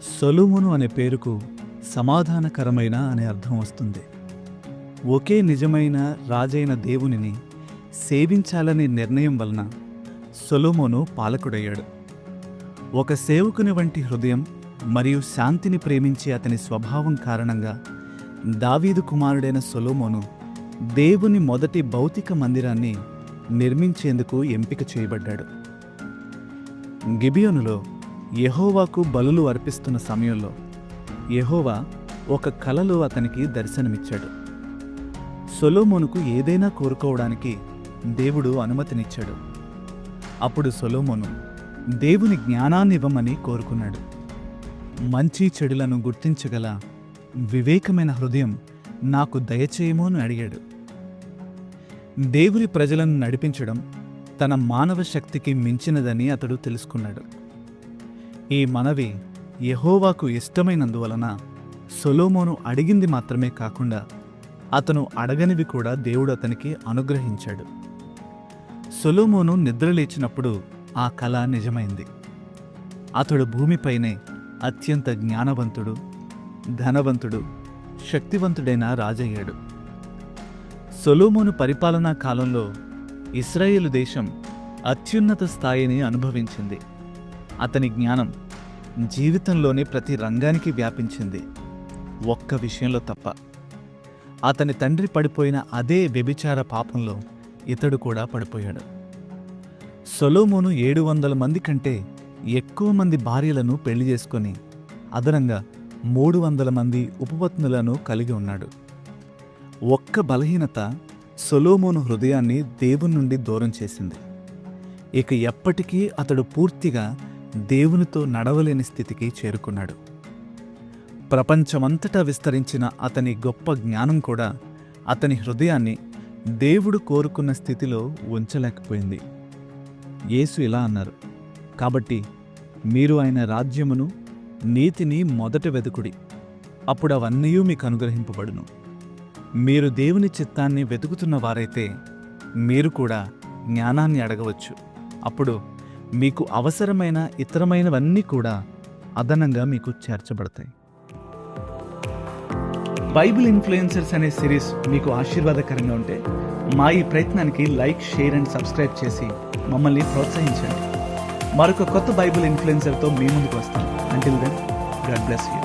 సొలొమోను అనే పేరుకు సమాధానకరమైన అనే అర్థం వస్తుంది. ఒకే నిజమైన రాజైన దేవునిని సేవించాలనే నిర్ణయం వలన సొలొమోను పాలకుడయ్యాడు. ఒక సేవకుని వంటి హృదయం మరియు శాంతిని ప్రేమించే అతని స్వభావం కారణంగా దావీదు కుమారుడైన సొలొమోను దేవుని మొదటి భౌతిక మందిరాన్ని నిర్మించేందుకు ఎంపిక చేయబడ్డాడు. గిబియోనులో యెహోవాకు బలులు అర్పిస్తున్న సమయంలో యెహోవా ఒక కలలో అతనికి దర్శనమిచ్చాడు. సొలొమోనుకు ఏదైనా కోరుకోవడానికి దేవుడు అనుమతినిచ్చాడు. అప్పుడు సొలొమోను దేవుని జ్ఞానాన్నివ్వమని కోరుకున్నాడు. మంచి చెడులను గుర్తించగల వివేకమైన హృదయం నాకు దయచేయమో అని అడిగాడు. దేవుని ప్రజలను నడిపించడం తన మానవ శక్తికి మించినదని అతడు తెలుసుకున్నాడు. ఈ మనవి యెహోవాకు ఇష్టమైనందువలన సొలొమోను అడిగింది మాత్రమే కాకుండా అతను అడగనివి కూడా దేవుడు అతనికి అనుగ్రహించాడు. సొలొమోను నిద్రలేచినప్పుడు ఆ కల నిజమైంది. అతడు భూమిపైనే అత్యంత జ్ఞానవంతుడు, ధనవంతుడు, శక్తివంతుడైన రాజయ్యాడు. సొలొమోను పరిపాలనా కాలంలో ఇశ్రాయేలు దేశం అత్యున్నత స్థాయిని అనుభవించింది. అతని జ్ఞానం జీవితంలోని ప్రతి రంగానికి వ్యాపించింది, ఒక్క విషయంలో తప్ప. అతని తండ్రి పడిపోయిన అదే వ్యభిచార పాపంలో ఇతడు కూడా పడిపోయాడు. సొలొమోను 700 మంది కంటే ఎక్కువ మంది భార్యలను పెళ్లి చేసుకొని అదనంగా 300 మంది ఉపపత్నులను కలిగి ఉన్నాడు. ఒక్క బలహీనత సొలొమోను హృదయాన్ని దేవుని నుండి దూరం చేసింది. ఇక ఎప్పటికీ అతడు పూర్తిగా దేవునితో నడవలేని స్థితికి చేరుకున్నాడు. ప్రపంచమంతటా విస్తరించిన అతని గొప్ప జ్ఞానం కూడా అతని హృదయాన్ని దేవుడు కోరుకున్న స్థితిలో ఉంచలేకపోయింది. యేసు ఇలా అన్నారు, కాబట్టి మీరు ఆయన రాజ్యమును నీతిని మొదట వెతుకుడి, అప్పుడు అవన్నీ మీకు అనుగ్రహింపబడును. మీరు దేవుని చిత్తాన్ని వెతుకుతున్న వారైతే మీరు కూడా జ్ఞానాన్ని అడగవచ్చు. అప్పుడు మీకు అవసరమైన ఇతరమైనవన్నీ కూడా అదనంగా మీకు చేర్చబడతాయి. బైబిల్ ఇన్ఫ్లుయెన్సర్స్ అనే సిరీస్ మీకు ఆశీర్వాదకరంగా ఉంటే మా ఈ ప్రయత్నానికి లైక్, షేర్ అండ్ సబ్స్క్రైబ్ చేసి మమ్మల్ని ప్రోత్సహించండి. మరొక కొత్త బైబిల్ ఇన్ఫ్లుయెన్సర్తో మీ ముందుకు వస్తాం. Until then, God bless you.